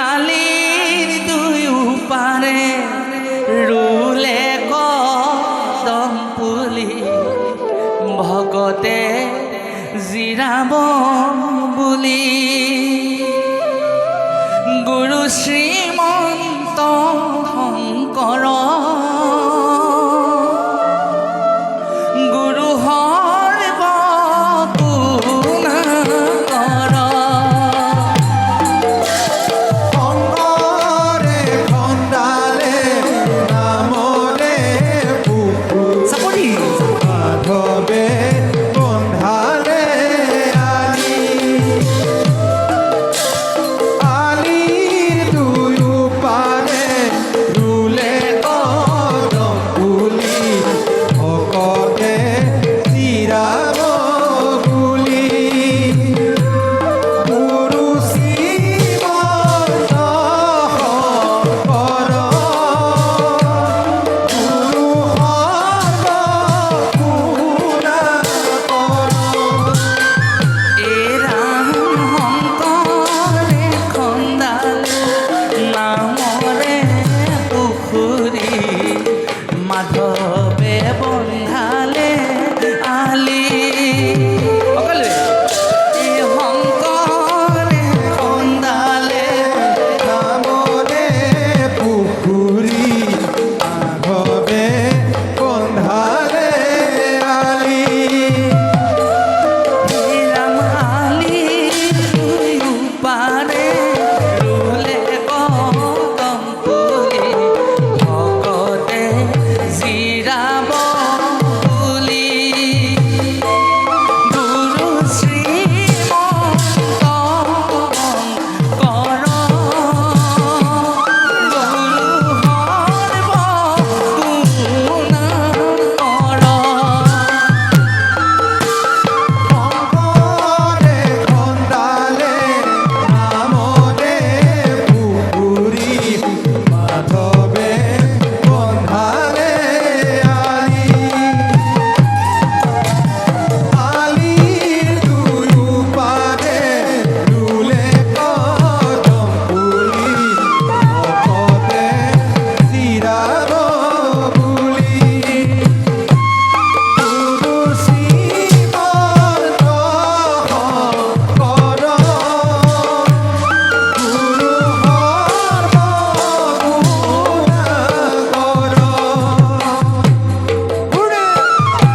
আলিৰ দুয়ো পাৰে ৰুলে কদম পুলি ভগতে জিৰাব বুলি গুৰু শ্ৰীমন্ত শংকৰ গুৰু সৰ্ব গুণাকৰ শংকৰে খন্দালে নামৰে চাপৰি মাধৱে বন্ধালে আলি আলিৰ দুয়ো পাৰে ৰুলে কদম পুলি ভকতে চিৰাব বুলি গুৰু শ্ৰীমন্ত শংকৰ গুৰু সৰ্ব গুণাকৰ এই ৰাম শংকৰে খন্দালে নামৰে পুখুৰী মাধৱে বন্ধালে আলি সকলোৱে এই শংকৰে খন্দালে নামৰে পুখুৰী মাধৱে বন্ধালে আলি এই ৰাম আলিৰ দুয়ো পাৰে ৰুলে কদম পুলি ভকতে জিৰাব বুলি গুৰু শ্ৰীমন্ত শংকৰ গুৰু সৰ্ব গুণাকৰ শংকৰে খন্দালে নামৰে পুখুৰী মাধৱে বন্ধালে আলি আলিৰ দুয়ো পাৰে ৰুলে কদম পুলি ভকতে চিৰাব বুলি গুৰু শ্ৰীমন্ত শংকৰ গুৰু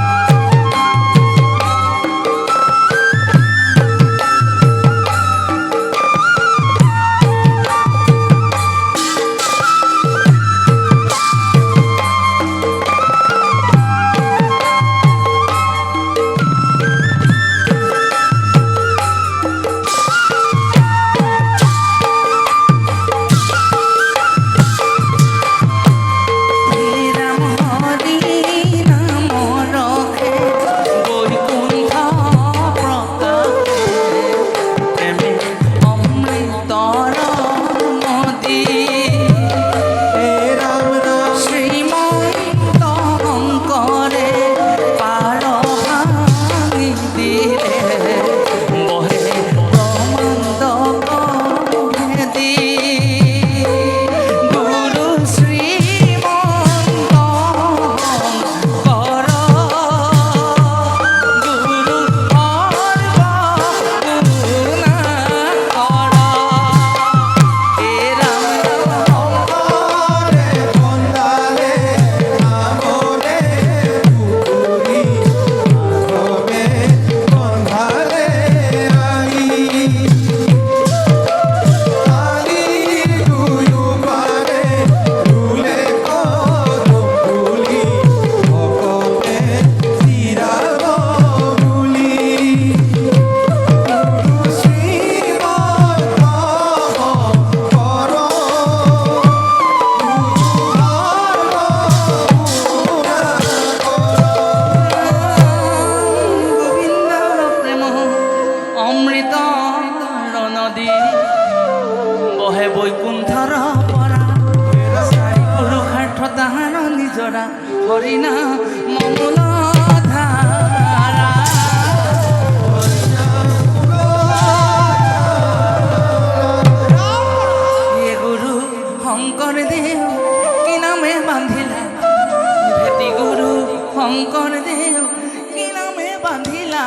এই ৰাম হৰি নাম ৰখে বৈকুণ্ঠ প্ৰকাশে প্ৰেমে অমৃতৰ নদী হে ৰাম ৰাম শ্ৰীমন্ত শংকৰে পাৰ ভাঙি দিলে বহে ব্ৰহ্মাণ্ড ভেদি গুৰু শ্ৰীমন্ত শংকৰ গুৰু সৰ্ব গুণাকৰ এই ৰাম শংকৰে খন্দালে নামৰে পুখুৰী মাধৱে বন্ধালে আলি আলিৰ দুয়ো পাৰে ৰুলে কদম পুলি ভকতে চিৰাব বুলি গুৰু শ্ৰীমন্ত শংকৰ গোবিন্দৰ প্ৰেম অমৃত নদী বহে বৈকুণ্ঠৰ পৰা চাৰি পুৰুষাৰ্থ তাহাৰ নিজৰা হৰিণা মমূল ধাৰা শংকৰ দেৱ কি নামে বান্ধিলা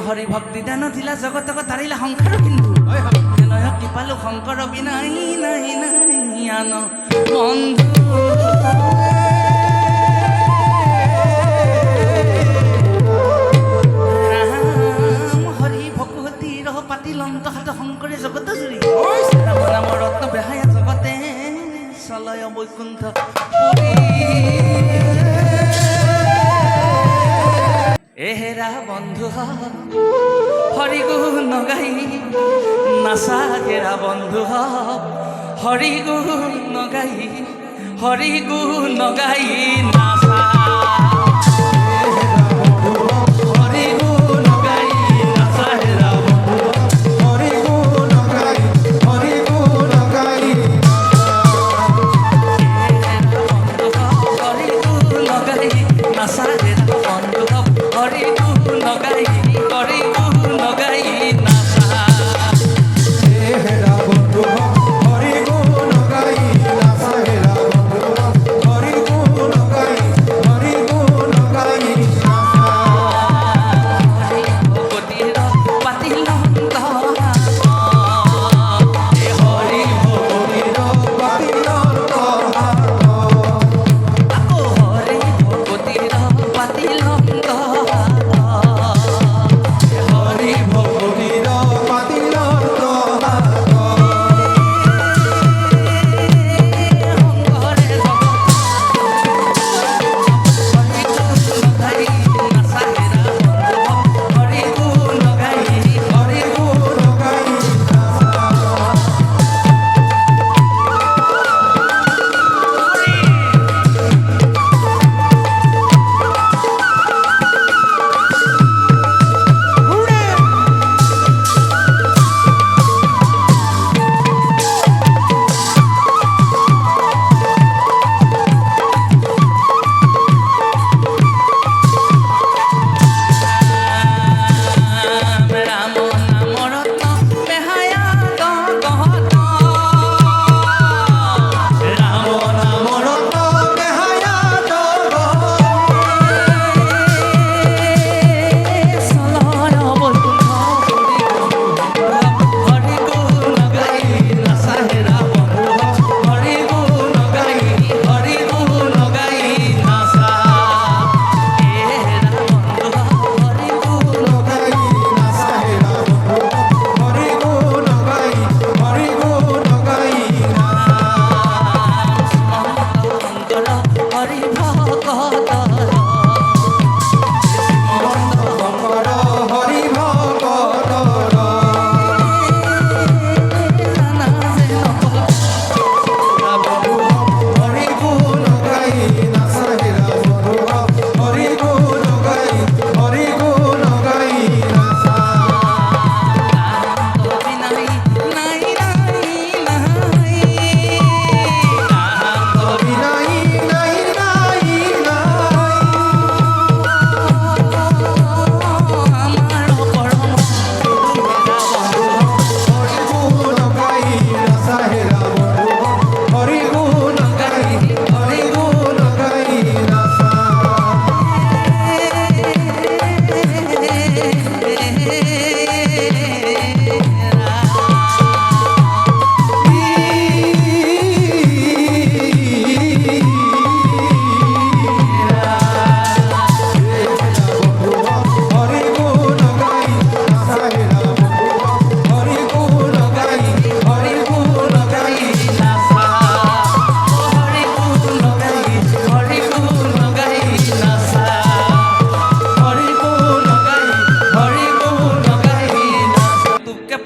হৰি ভক্তি দান দিলা জগতক তাৰিলা সংসাৰ কিন্তু নয় কৃপালু শংকৰ বিনাই নাই নাই আন বন্ধু ৰাম হৰি ভকতি ৰহ পাতি লন্ত হাত শংকৰে জগত জুৰি ৰাম নাম ৰত্ন বেহায়া জগতে চলয় বৈকুণ্ঠ এহেৰা বন্ধু হৰি গুণ গাই নাচা হেৰা বন্ধু হৰি গুণ গাই হৰি গুণ গাই নাচা হৰি গুণ গাই নাচা হেৰা হৰি গুণ গাই হৰি গুণ গাই হৰি গুণ গাই নাচা হেৰা বন্ধু হৰি গুণ গাই হৰি গুণ গাই নাচা হেৰা বন্ধু হৰি গুণ গাই নাচা হেৰা বন্ধু হৰি গুণ গাই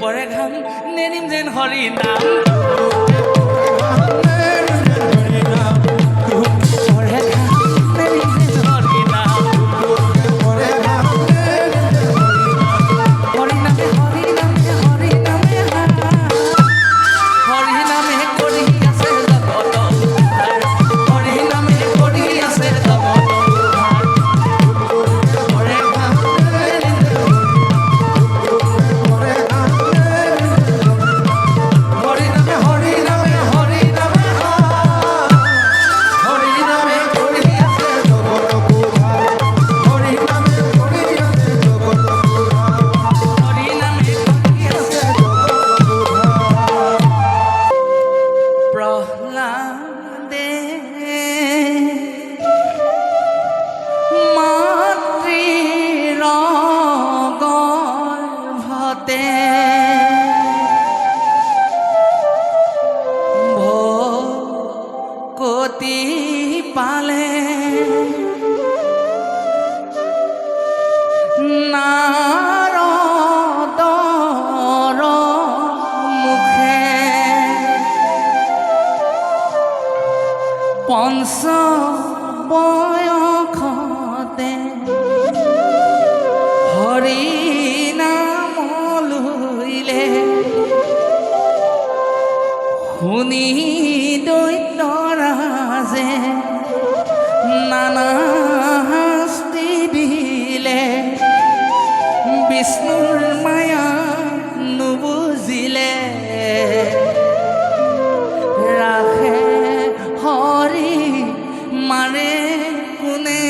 পৰে ঘাম নেৰিম যেন হৰি নাম পৰে ঘাম নেৰিম যেন হৰি নাম হৰি নামে হৰি নামে হৰি নামে হৰি নামে কৰি আছে জগত উদ্ধাৰ হৰি নামে কৰি আছে জগত উদ্ধাৰ পৰে ঘাম নেৰিম হৰি নামে হৰি নামে হৰি নামে হৰি নামে কৰি আছে জগত উদ্ধাৰ হৰি নামে কৰি আছে জগত উদ্ধাৰ হৰি নামে কৰি আছে প্ৰহ্লাদে মাতৃৰ গৰ্ভতে ভকতি পালে নাৰদৰ মুখে পঞ্চ বয়সতে হৰি নাম লইলে শুনি দৈত্যৰাজে নানা শাস্তি দিলে বিষ্ণুৰ মায়া নুবুজিলে ৰাখে হৰি মাৰে কোনে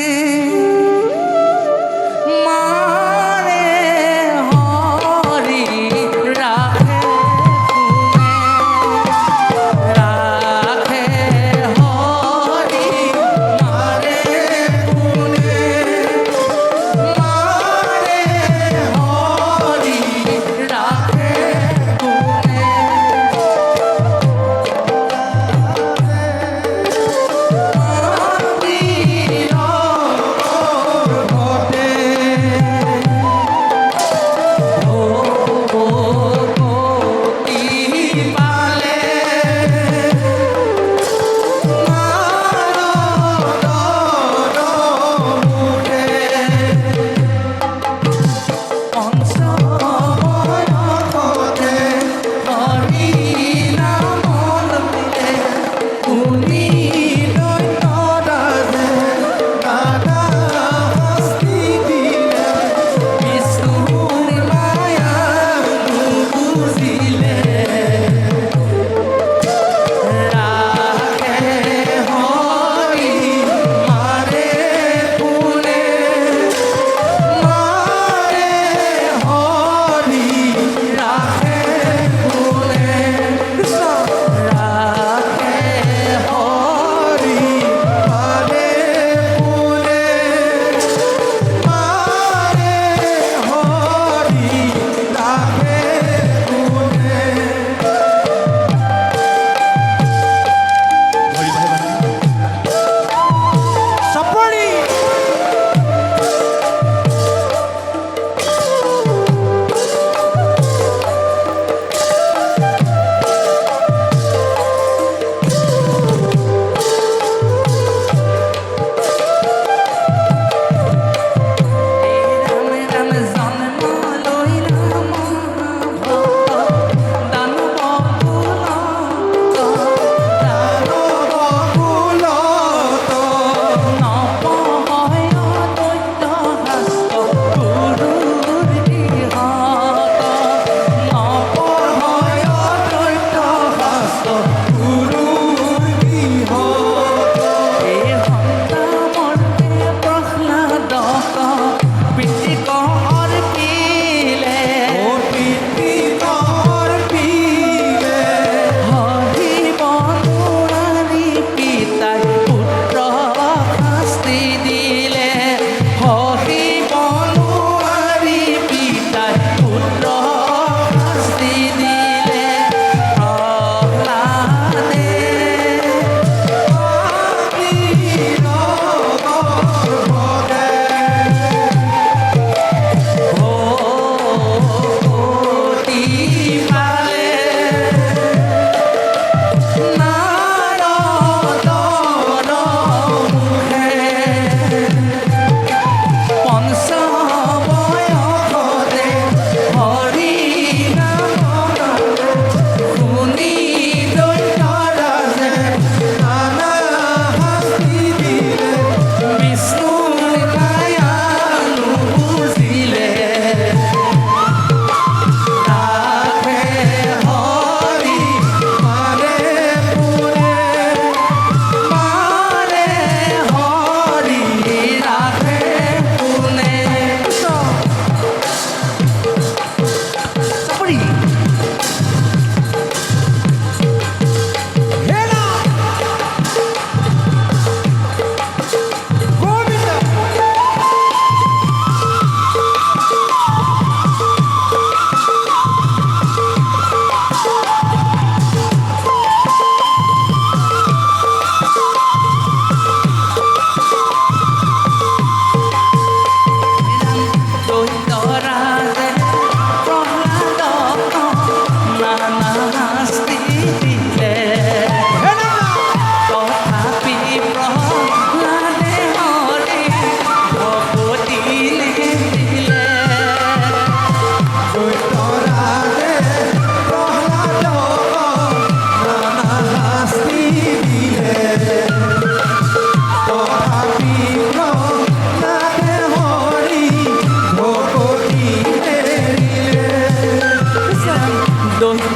মাৰে হৰি ৰাখে কোনে ৰাখে হৰি মাৰে কোনে মাৰে হৰি ৰাখে কোনে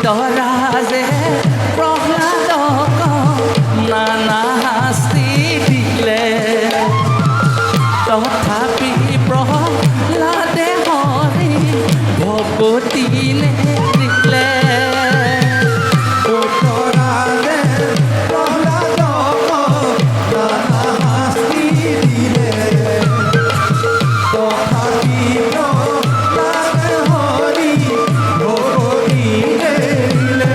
দৈত্যৰাজে প্ৰহ্লাদক নানা শাস্তি দিলে তথাপি প্ৰহ্লাদে হৰি ভকতি নেৰিলে দৈত্যৰাজে প্ৰহ্লাদক নানা শাস্তি দিলে। তথাপি প্ৰহ্লাদে হৰি ভকতি নেৰিলে।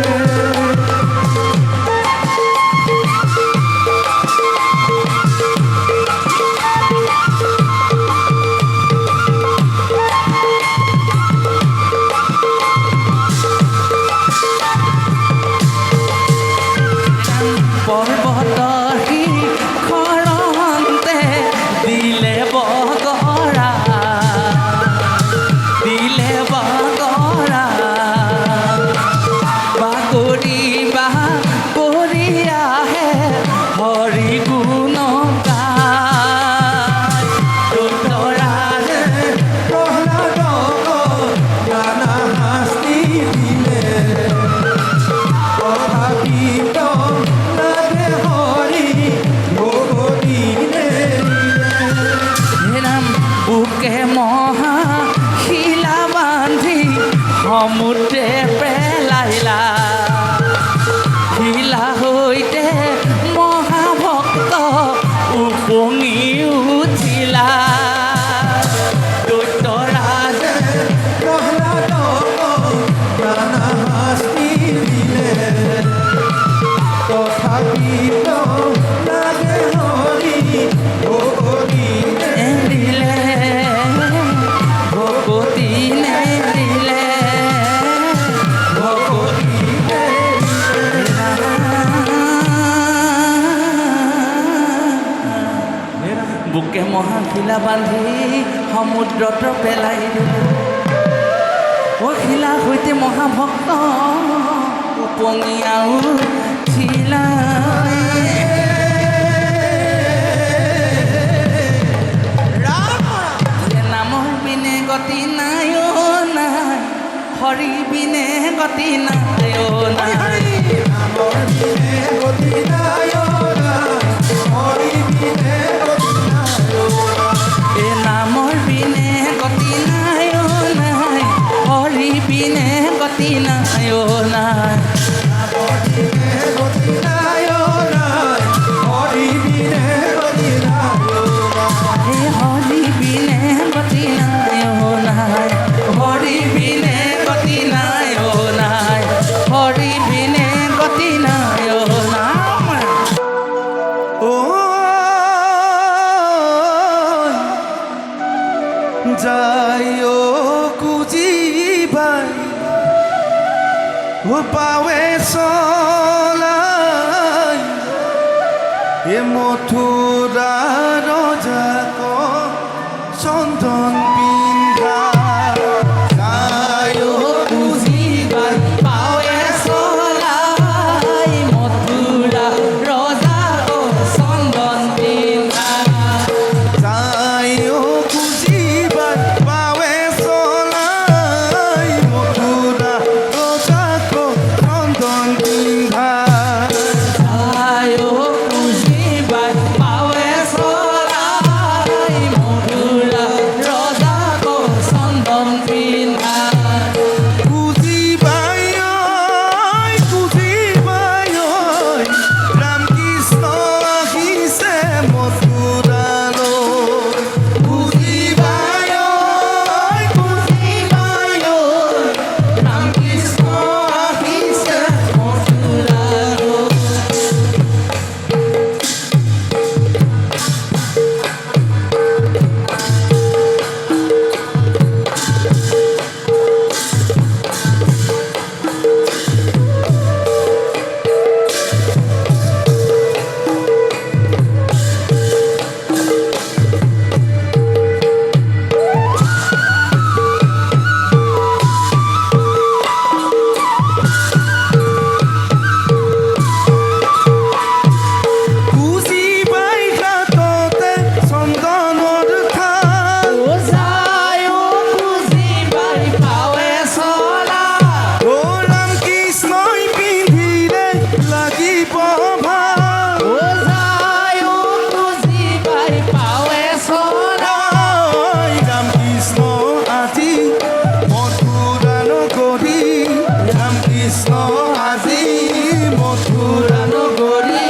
পৰ্বতৰ শিখৰতে দিলে বগৰা বাগৰি বাগৰি আহে হৰি গুণ গায় দৈত্যৰাজে প্ৰহ্লাদক নানা শাস্তি দিলে। তথাপি প্ৰহ্লাদে হৰি ভকতি নেৰিলে। ৰাম বুকে মহা শিলা বান্ধি সমুদ্ৰে পেলাইলা শিলা সৈতে মহাভক্ত উপঙি উঠিলা দৈত্যৰাজে প্ৰহ্লাদক নানা শাস্তি দিলে। তথাপি প্ৰহ্লাদে হৰি ভকতি নেৰিলে ভকতি নেৰিলে ভকতি বুকে মহাশিলা বান্ধি সমুদ্ৰত পেলাই দিলে অ শিলা সৈতে মহাভক্ত উপঙিয়া উঠিলা নামৰ বিনে গতি নাই অ নাই হৰি বিনে গতি নাই অ নাই নামৰ বিনে গতি নাই অ নাই, হৰি বিনে গতি নাই অ নাই। এ নামৰ বিনে গতি নাই অ নাই হৰি বিনে গতি নাই অ নাই নামৰ বিনে গতি নাই অ নাই, হৰি বিনে গতি নাই অ নাই। এ হৰি বিনে গতি নাই অ নাই হৰি বিনে গতি নাই অ নাই হৰি বিনে গতি নাই অ নাই ও যাইও খুঁজিবাই ও পাৱে চলাই এ মথুৰা ৰজাক চন্দন পিন্ধা যাইও বুজিবাই পাৱে চলাই মথুৰা ৰজা অ চন্দন পিন্ধা যাইও খুঁজিবাই পাৱে চলাই মথুৰা ৰজাক চন্দন পিন্ধা। আয়ো খুঁজিবাই পাৱে চলাই ৰাম কৃষ্ণ আজি মথুৰা নগৰী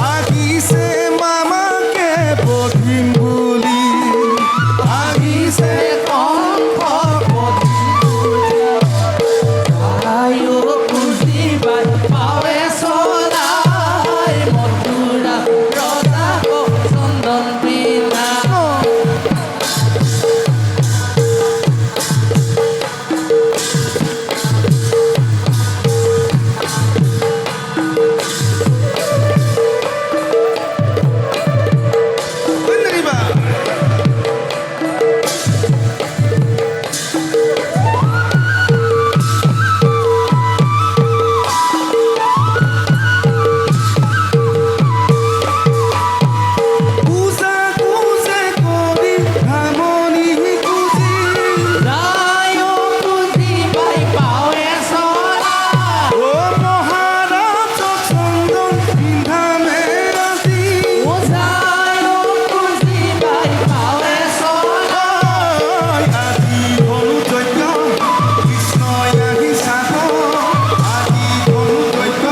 আহিছে মামাকে পঢ়িম বুলি আহিছে কংস আয়ো কুজি বাই পাৱে চলাই মথুৰা ৰজাক চন্দন পিনা ধন্যবাদ পূজা পূজে কৰি হামনি খুজি ৰায়ো কুজি বাই পাৱে চলাই ও মহাৰাজ চন্দন পিন্ধামে আজি ওজায়ো কুজি বাই পাৱে চলাই আজি ধনু যজ্ঞ কৃষ্ণই আহি চাব আজি ধনু যজ্ঞ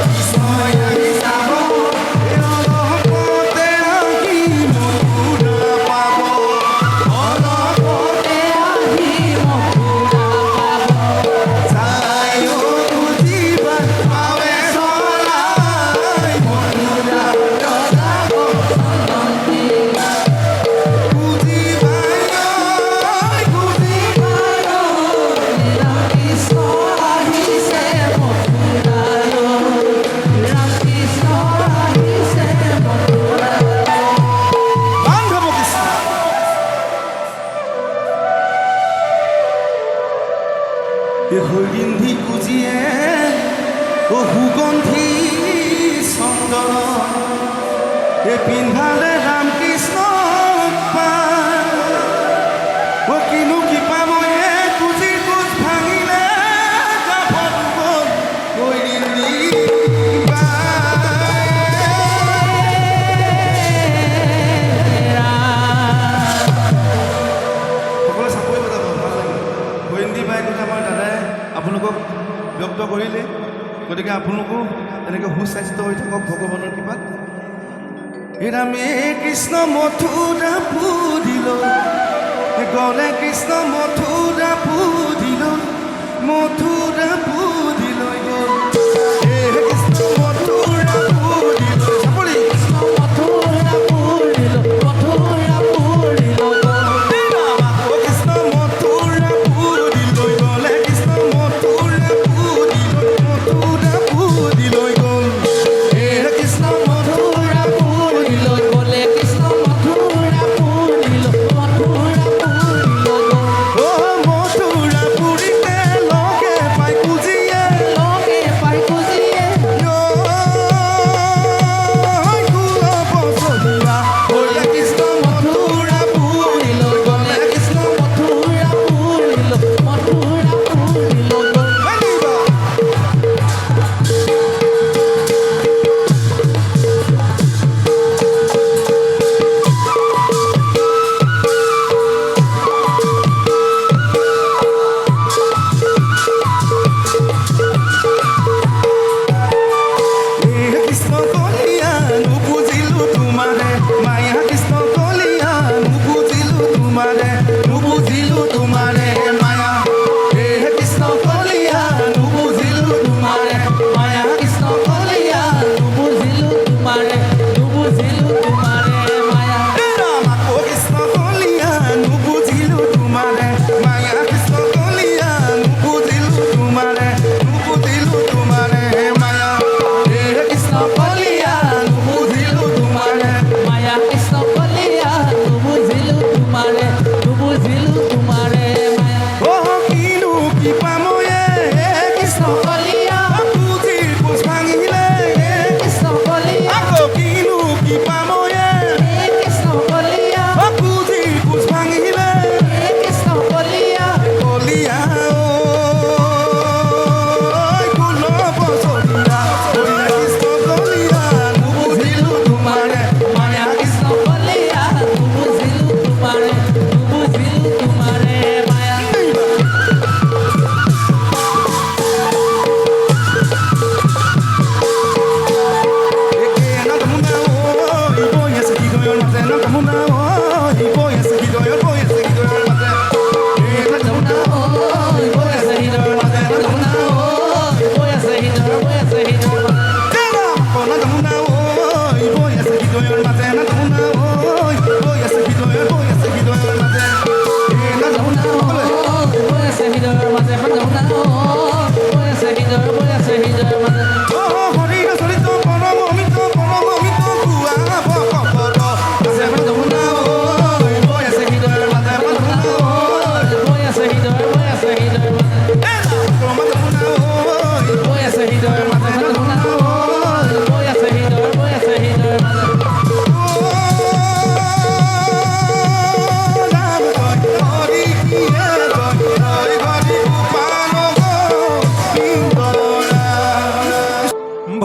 কৃষ্ণই আহি চাব অলপতে আহি মথুৰা পাব অলপতে আহি মথুৰা পাব যায় খুজিবা পাৱে চলাই মথুৰা ৰজাক চন্দন পিনা খুজিবা খুজিবা ৰাম কৃষ্ণ আহিছে মথুৰালৈ ৰাম কৃষ্ণ আহিছে মথুৰালৈ বান্ধৱ কৃষ্ণ হৰিন্ধি পুজিয়ে সুগন্ধি চন্দন পিন্ধালে ৰামকৃষ্ণ কিনো কি পাময়ে পুজি কোচ ভাঙিলে গাভৰু গল হৰিন্ধি সকলোৱে চাপৰি বজাব ভাল লাগে হৰিন্ধি বাই কথা আমাৰ দাদাই আপোনালোকক ব্যক্ত কৰিলে গতিকে আপোনালোকো তেনেকৈ সুস্বাস্থ্য হৈ থাকক ভগৱানৰ কৃপাত হে ৰামে কৃষ্ণ মথুৰা পুৰিল গলে কৃষ্ণ মথুৰা পুৰিল মথুৰা পুৰিল গল হে কৃষ্ণ মথুৰা পুৰিল চাপৰি মথুৰা পুৰিল মথুৰা পুৰিল ও কৃষ্ণ মথুৰা পুৰিল গলে কৃষ্ণ মথুৰা পুৰিল মথুৰা পুৰিল গল হে কৃষ্ণ মথুৰা পুৰিল গলে কৃষ্ণ মথুৰা পুৰিল মথুৰা পুৰিল ও মথুৰা পুৰিতে লগে পাই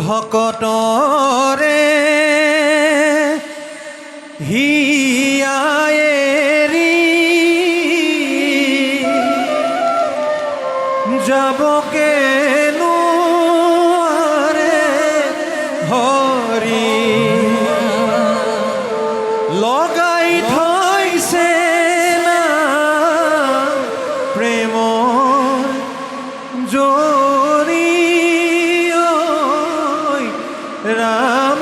ভকতৰে হিয়ায়েৰি যাবকে নোৱাৰে হৰি লগাই থৈছে না প্ৰেমৰ জৰি ৰাম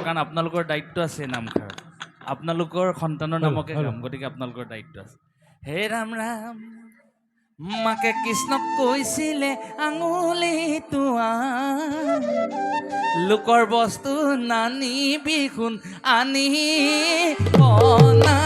কাৰণ আপোনালোকৰ দায়িত্ব আছে নামষাৰ আপোনালোকৰ সন্তানৰ নামকে গাম গতিকে আপোনালোকৰ দায়িত্ব আছে হে ৰাম ৰাম মাকে কৃষ্ণক কৈছিলে আঙুলি তোৱা লোকৰ বস্তু নানিবি শুন আনি বনা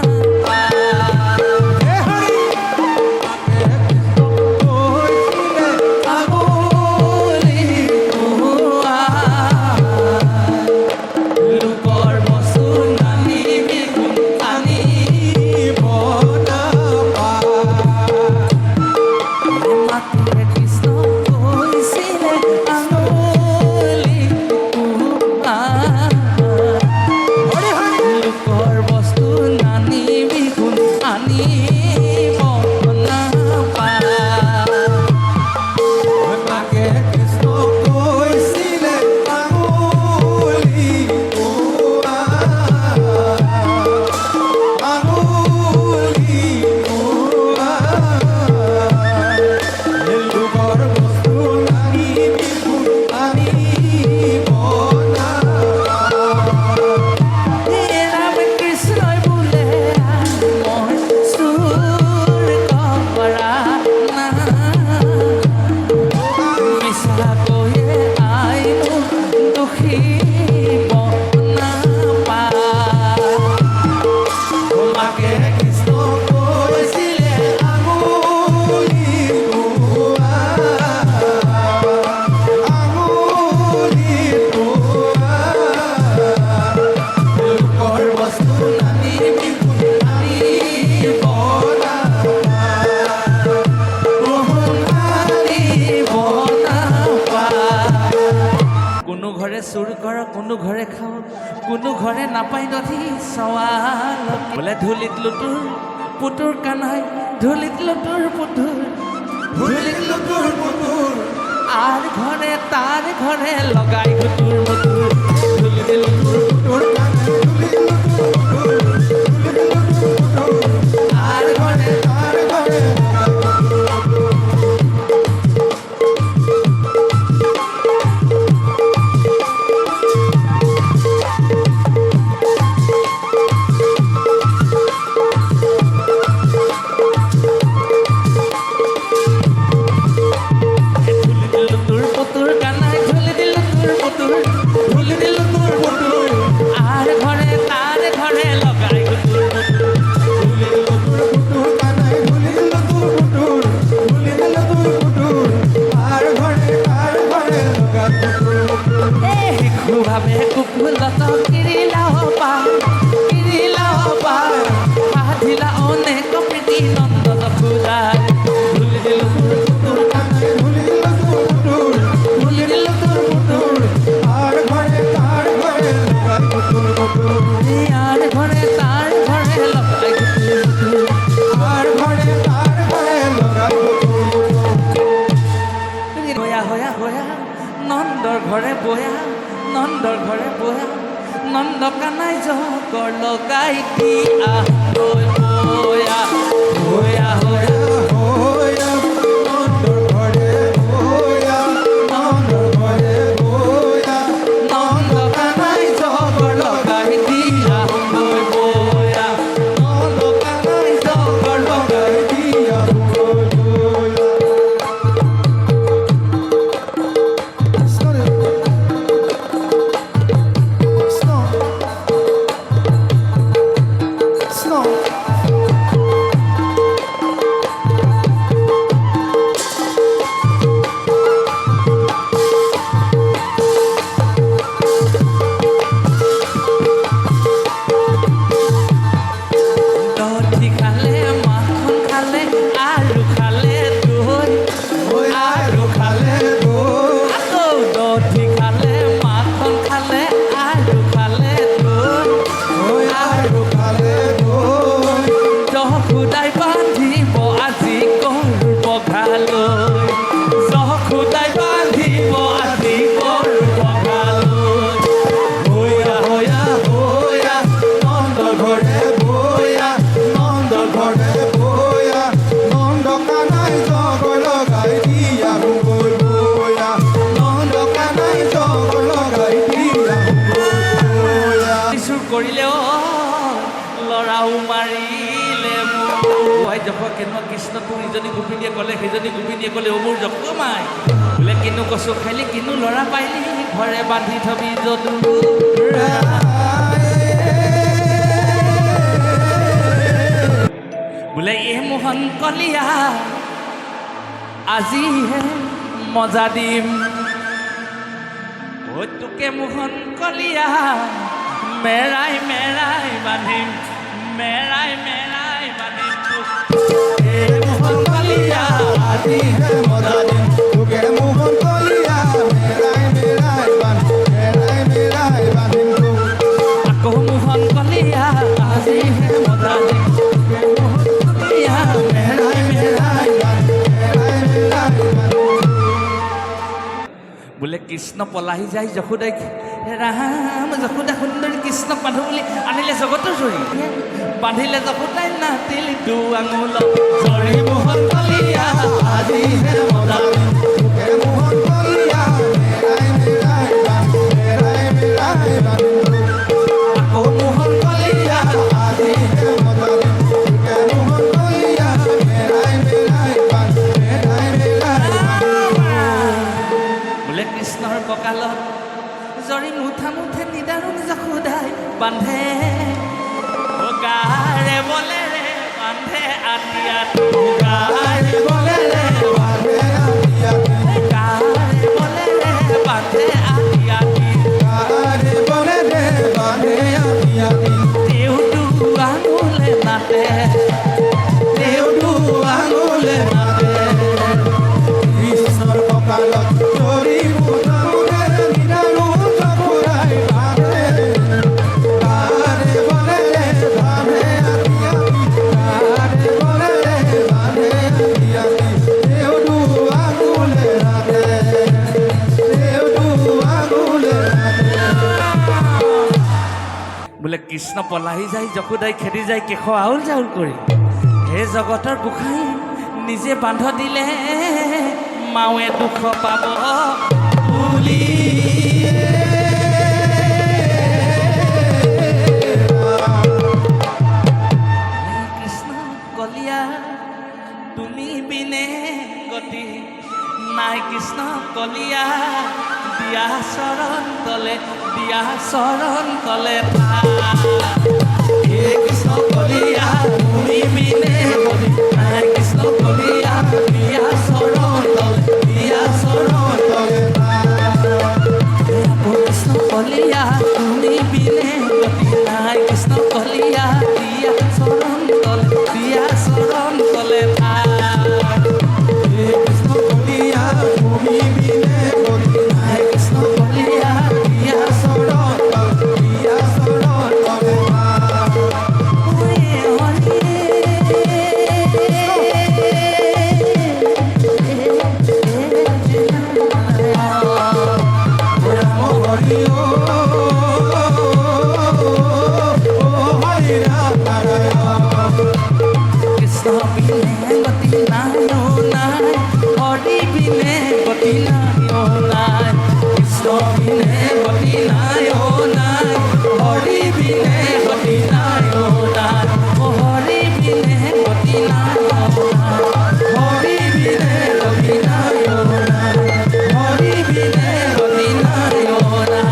চুৰ কৰ কোনো ঘৰে খাওঁ কোনো ঘৰে নাপাই নথি সৱাল বোলে ধুলিত লুতুৰ পুতুৰ কানাই ধুলিত লুতুৰ পুতুৰ ধুলিত লুতুৰ পুতুৰ আর ঘরে তার ঘরে লগাই গুতুর মুতুর ধুলিত লুতুর পুতুর কানাই ধুলিত লুতুর পুতুর ধুলিত লুতুর পুতুর আর ঘরে তার ঘরে ভাবে কুকুলত কিৰিলা সাধিলা অনেক প্ৰীতি নন্দ ফুলাৰ ধুলি দিলো তোৰ কানাই ধুলি দিলো তোৰ ধুলি দিলো তোৰ আর ঘরে তার ঘরে লগাই গুতুর আর ঘরে তার ঘরে লগাই গুতুর আর ঘরে তার ঘরে লগাই গুতুর হয়া হয়া হয়া নন্দৰ ঘৰে বয়া নন্দৰ ঘৰে বয়া নন্দ কানাই জগৰ লগাই দিয়া বয়া বয়া হয়া হয়া নন্দৰ ঘৰে বয়া নন্দৰ ঘৰে বয়া নন্দ কানাই জগৰ লগাই দিয়া বয়া নন্দ কানাই জগৰ লগাই দিয়া জখ কেনেকুৱা কৃষ্ণ তোৰ ইজনী গোপিনীয়ে ক'লে সেইজনী গোপিনীয়ে ক'লে অ' মোৰ জখমাই বোলে কিনো কচু খাইলি কিনো ল'ৰা পাইলি ঘৰে বান্ধি থবি যদু বোলে এ মোহন কলিয়া আজিহে মজা দিম ঐ তোকে মোহন কলিয়া মেৰাই মেৰাই বান্ধিম মেৰাই মেৰাই বান্ধিম তোক এ মোহন কলিয়া আজিহে মজা দিম তোকে মোহন কলিয়া মেৰাই মেৰাই বান্ধিম তোক আকৌ মোহন কলিয়া আজিহে মজা দিম তোকে মোহন কলিয়া মেৰাই মেৰাই বোলে কৃষ্ণ পলাহি যায় যশোদাই ৰাম যশোদা সুন্দৰী কৃষ্ণক বান্ধো বুলি আনিলে জগতৰ জৰি বান্ধিলে যশোদাই নাতিল দু আঙুল জৰি মোহন কলিয়া আজিহে মজা দিম তোকে মোহন কলিয়া মেৰাই মেৰাই বান্ধিম আকৌ মোহন কলিয়া আজিহে মজা দিম তোকে মোহন কলিয়া মেৰাই মেৰাই বোলে কৃষ্ণৰ কঁকালত জৰি মুঠা মুঠে নিদাৰুণ যশোদাই বান্ধে অ গাৰে বলেৰে বান্ধে আতি আতি গাৰে বলেৰে বান্ধে আতি আতি গাৰে বলেৰে বান্ধে আতি আতি গাৰে বলেৰে বান্ধে আতি আতি দেউদু আঙুলে নাতে দেউদু আঙুলে নাতে কৃষ্ণৰ কঁকালত জৰি মুঠা মুঠে নিদাৰুণ যশোদাই বান্ধে গাৰে বলেৰে বান্ধে আতি আতি গাৰে বলেৰে বান্ধে আতি আতি দেউদু আঙুলে নাতে দেউদু আঙুলে নাতে বোলে কৃষ্ণ পলাহি যায় যশোদাই খেদি যায় কেশ আউল জাউল কৰি হে জগতৰ গোসাঁই নিজে বান্ধ দিলে মাৱে দুখ পাব বুলি কৃষ্ণ কলিয়া তুমি বিনে গতি নাই কৃষ্ণ কলিয়া দিয়া চৰণ তলে হে কৃষ্ণ কলিয়া তুমি বিনে গতি নাই কৃষ্ণ কলিয়া দিয়া চৰণ তলে কৃষ্ণ কলিয়া তুমি বিনে গতি নাই কৃষ্ণ কলিয়া দিয়া চৰণ তলে হে কৃষ্ণ কলিয়া তুমি বিনে গতি নাই কৃষ্ণ কলিয়া দিয়া চৰণ তলে হৰি অ হৰি ৰাম নাৰায়ণ কৃষ্ণ বিনে গতি নাই অ নাই হৰি বিনে গতি নাই অ নাই কৃষ্ণ বিনে গতি নাই অ নাই হৰি বিনে গতি নাই অ নাই অ হৰি বিনে গতি নাই অ নাই হৰি বিনে গতি নাই অ নাই হৰি বিনে গতি নাই অ নাই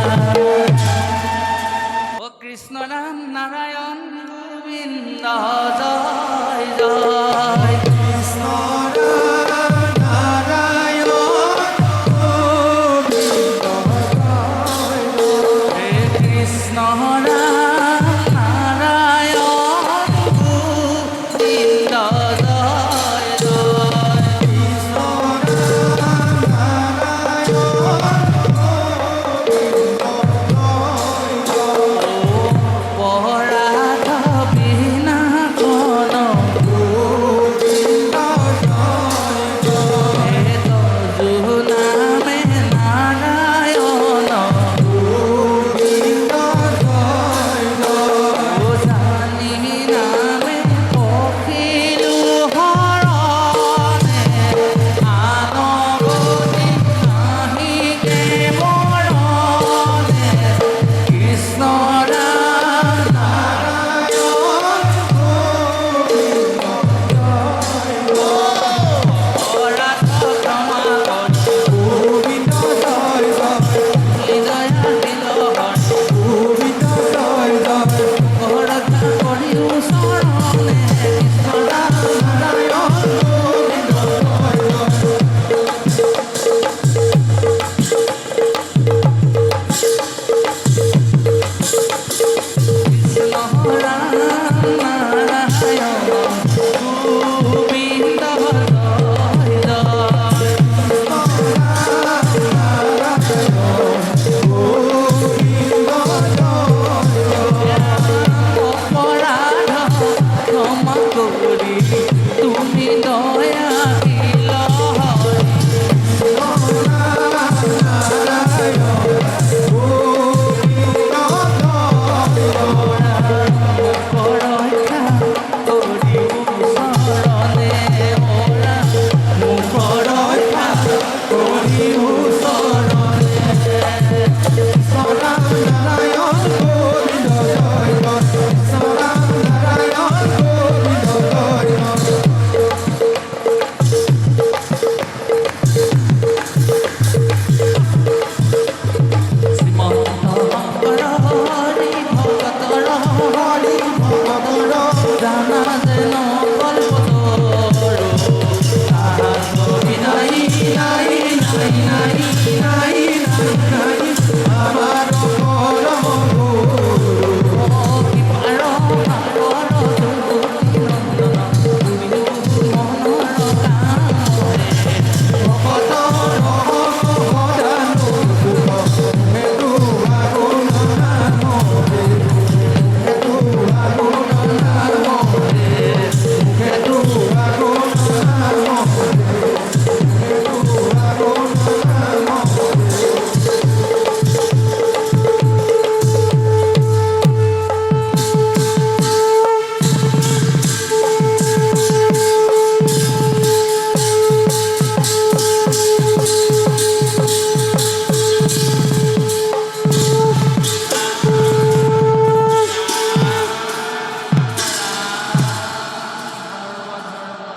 ও কৃষ্ণ নাম নাৰায়ণ গোবিন্দ জয় জয় কৃষ্ণ মই